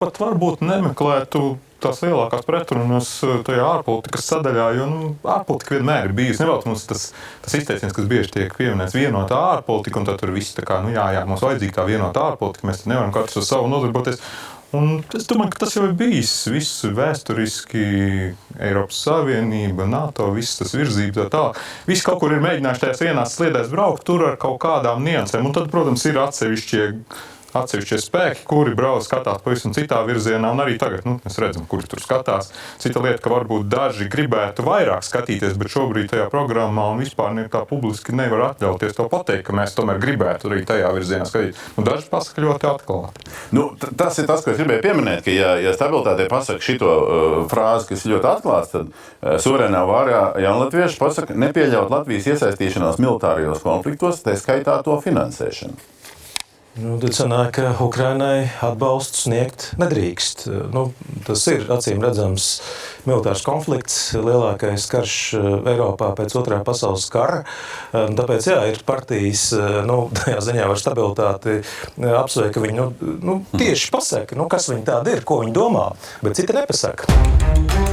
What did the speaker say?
pat varbūt nemeklētu tās lielākās pretrunas tajā ārpolitikas sadaļā, jo ārpolitika vienmēr ir bijusi. Nevēl mums tas izteiciens, kas bieži tiek pieminēts, vienota ārpolitika, un tad tur viss tā kā, jā, mums vajadzīga tā vienota ārpolitika, mēs nevaram katrs ar savu nodarboties. Un es domāju, ka tas jau ir bijis viss vēsturiski, Eiropas Savienība, NATO, viss tas virzība tā. Visi kaut kur ir mēģinājuši tajās vienās sliedēs braukt, tur ar kaut kādām niansēm. Un tad, protams, ir atsevišķie spēki, kuri brauc, skatās pavisam citā virzienā, un arī tagad mēs redzam, kuri tur skatās. Cita lieta, ka varbūt daži gribētu vairāk skatīties, bet šobrīd tajā programmā un vispār tā publiski nevar atļauties to pateikt, ka mēs tomēr gribētu arī tajā virzienā skatīt. Daži pasaka ļoti atklāti. Tas ir tas, ko es gribēju pieminēt, ka ja stabilitātei pasaka šito frāzi, kas ļoti atklāts, tad suverēnā vārā jaunatvieši pasaka nepieļaut Latvijas iesaistīšanos militārijos konfliktos, tā skaitā to finansēšanu. Tad sanāk, ka Ukrainai atbalstu sniegt nedrīkst. Tas ir acīm redzams militārs konflikts, lielākais karš Eiropā pēc Otrā pasaules kara. Tāpēc, ir partijas, tajā ziņā var stabilitāti apsveikt, ka viņi tieši pasaka, kas viņi tādi ir, ko viņi domā, bet citi nepasaka.